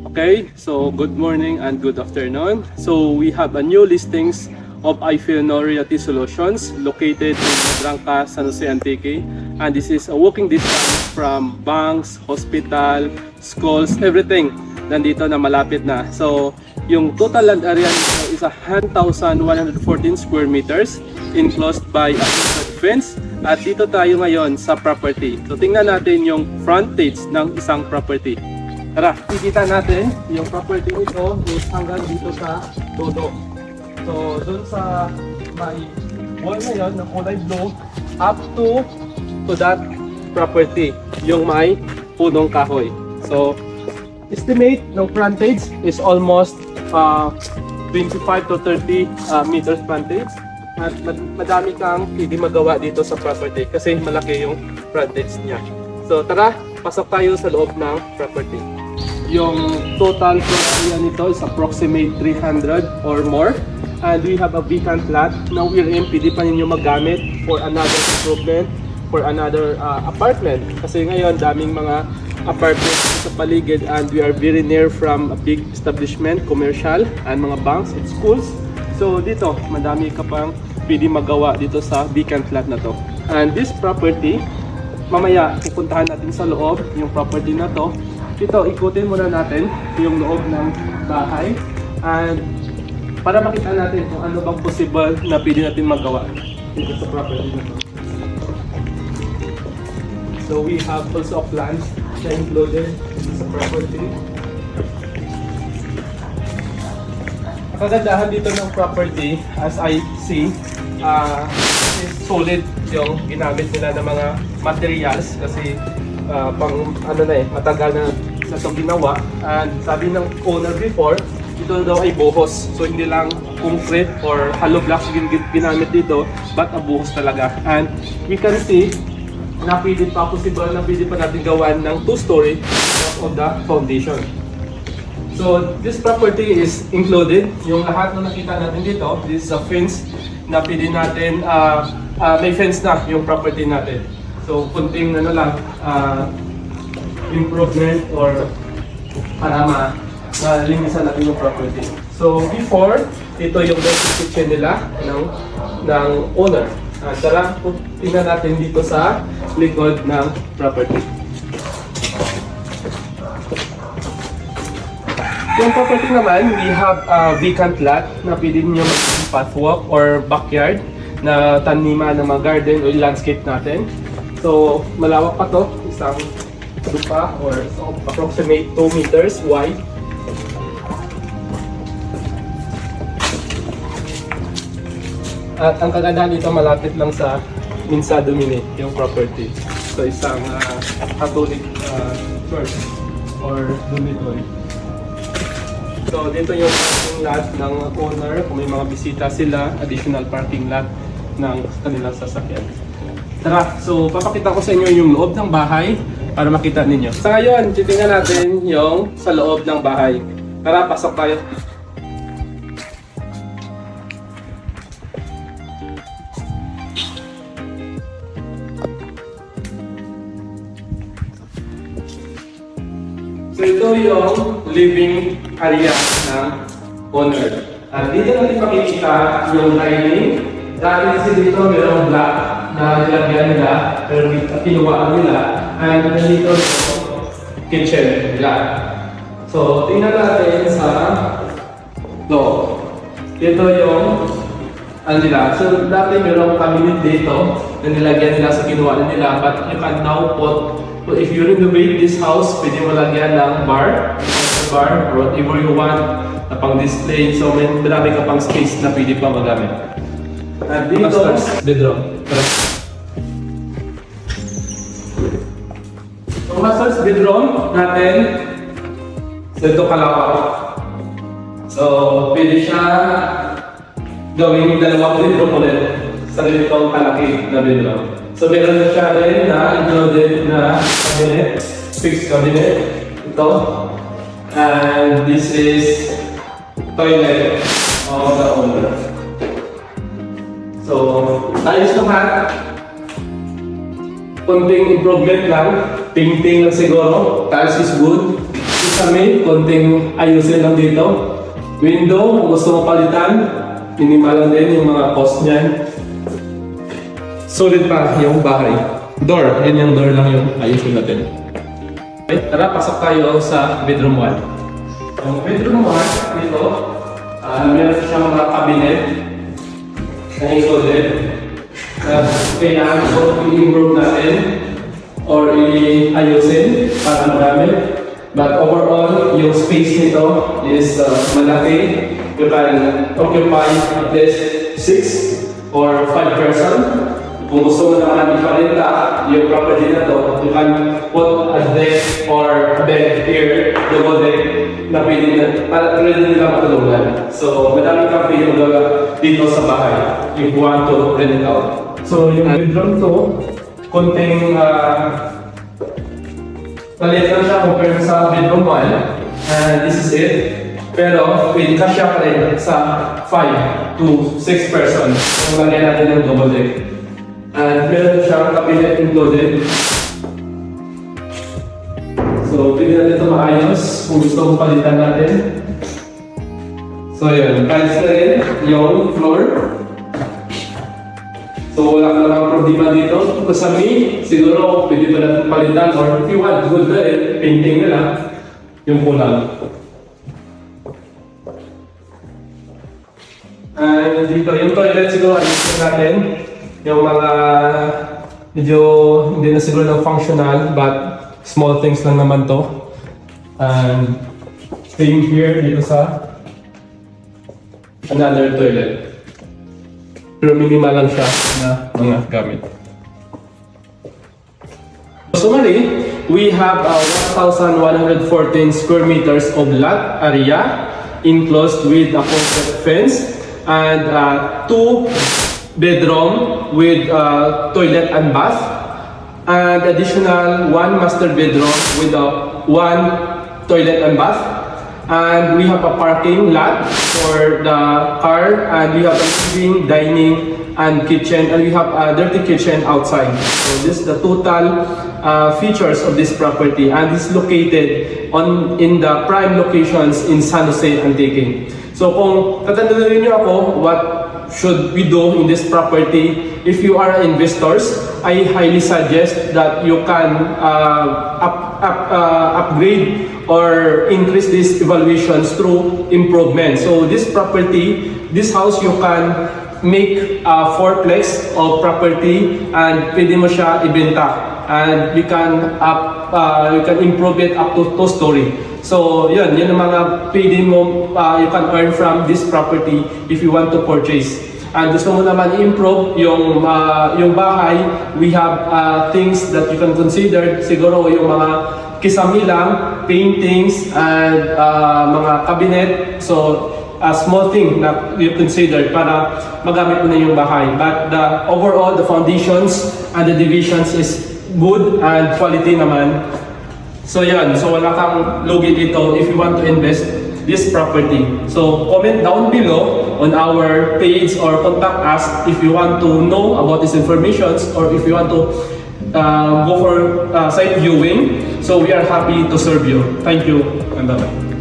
Okay, so good morning and good afternoon. So we have a new listings of iFino Realty Solutions located in Madranca, San Jose, Antique. And this is a walking distance from banks, hospital, schools, everything nandito na malapit na. So yung total land area nito is 1,114 square meters enclosed by a fence. At dito tayo ngayon sa property. So tingnan natin yung frontage ng isang property. Tara, ikita natin yung property nito is hanggang dito sa dodo. So doon sa may wall na yun, na kulay blue, up to that property, yung may punong kahoy. So estimate ng frontage is almost 25 to 30 meters frontage. At madami kang hindi magawa dito sa property kasi malaki yung frontage niya. So tara, pasok tayo sa loob ng property. Yung total area nito is approximate 300 or more. And we have a vacant lot na wherein pwede pa ninyo magamit for another improvement, for another apartment. Kasi ngayon daming mga apartments sa paligid and we are very near from a big establishment, commercial, and mga banks and schools. So dito, madami ka pang pwede magawa dito sa vacant lot na to. And this property, mamaya pupuntahan natin sa loob yung property na to. Dito, ikutin muna natin yung loob ng bahay. And para makita natin kung ano bang possible na pwede natin magawa dito sa property na to. So we have also plans na included dito sa property. Kagandahan dito ng property, as I see, is solid yung ginamit nila ng mga materials kasi pang ano na matagal na itong ginawa. And sabi ng owner before, ito daw ay buhos. So hindi lang concrete or hollow blocks ginamit dito, but buhos talaga. And we can see na pwede pa possible na pwede pa natin gawan ng 2-story of the foundation. So this property is included. Yung lahat na nakita natin dito, this is a fence na pwede natin, may fence na yung property natin. So kunting ano lang, improvement or para malinisan natin yung property. So before, ito yung basic kitchen nila ng owner. Tara, tingnan natin dito sa likod ng property. Yung property naman, we have a vacant lot na pwede nyo pathwalk or backyard na taniman ng mga garden o landscape natin. So, malawak pa to, isang lupa or approximate 2 meters wide. At ang kagandahan dito, malapit lang sa Minsa Domini, yung property. So, isang Catholic church or dormitory. So dito yung parking lot ng owner, kung may mga bisita sila, additional parking lot ng kanilang sasakyan. Tara, so papakita ko sa inyo yung loob ng bahay para makita ninyo. Sa ngayon, titingnan natin yung sa loob ng bahay. Tara, pasok tayo. So ito yung living area ng owner. At dito natin makikita yung dining. Dati kasi dito mayroong black na nilagyan nila, pero kinuwaan nila. And dito yung kitchen nila. So tingnan natin sa loob. Ito yung ano nila. So dati mayroong cabinet dito na nilagyan nila sa kinuwaan nila. But you can now put, if you renovate this house, pwede mo lagyan ng bar or whatever you want na pang display. So may marami ka pang space na pwede pa magamit. At dito, bedroom. So master's bedroom natin, ito kalawak. So pwede siya gawing dalawang bedroom ulit sa ganitong kalaki na bedroom. So meron na siya rin na included na cabinet, fixed cabinet. Ito. And this is toilet of the owner. So, ayos naman. Konting improvement lang. Painting lang siguro. Tiles is good. Kami, konting ayusin lang dito. Window, kung gusto mo palitan, minimal lang din yung mga cost niyan. Solid pa yung bahay. Door, yun yung door lang yung ayusin natin. Okay, tara, pasok tayo sa bedroom 1. Yung bedroom 1, dito, meron siyang mga cabinet na included. Kailangan ko i-improve natin or i-ayusin para magamit. But overall, yung space nito is malaki. You can occupy at least 6 or 5 person. Kung gusto mo naman iparinta yung property na to, you can put a deck or a bed here, double deck, na pwede nila matulungan. So, madami kang pwede magawa dito sa bahay if you want to rent it out. So, yung bedroom to, konting palit lang siya compare sa bedroom 1. And this is it. Pero, pwede ka siya pa rin sa 5 to 6 person. Kung lagyan natin ng double deck. And meron siyang cabinet included. So, pwede natin ito maayos kung gusto mong palitan natin. So, yun. Tiles na rin yung floor. So, wala ka namang problema dito. Kung sa me, siguro pwede pa natin palitan or if you want, good na rin, painting na lang yung kulang. And dito, yung toilet siguro ayusin natin. Yung mga medyo hindi na siguro ng functional but small things lang naman to. And staying here dito sa another toilet. Pero minimal lang siya na mga gamit. Summary, we have 1,114 square meters of lot area enclosed with a concrete fence and 2 bedroom with toilet and bath, and additional 1 master bedroom with 1 toilet and bath, and we have a parking lot for the car, and we have a living, dining, and kitchen, and we have a dirty kitchen outside. So this is the total features of this property, and it's located in the prime locations in San Jose, Antique. So kung tatanungin niyo ako what should we do in this property, if you are investors, I highly suggest that you can upgrade or increase these evaluations through improvement. So this property, this house, you can make a fourplex of property and pwede mo siya ibenta. And we can improve it up to 2-story. So yun ang mga pwede mo, you can earn from this property if you want to purchase. And gusto mo naman i-improve yung bahay, we have things that you can consider. Siguro yung mga kisame lang, paintings, and mga cabinet. So a small thing na you consider para magamit mo na yung bahay. But overall, the foundations and the divisions is good and quality naman. So yan, so wala kang lugi dito if you want to invest this property. So comment down below on our page or contact us if you want to know about these informations or if you want to go for site viewing. So we are happy to serve you. Thank you and bye-bye.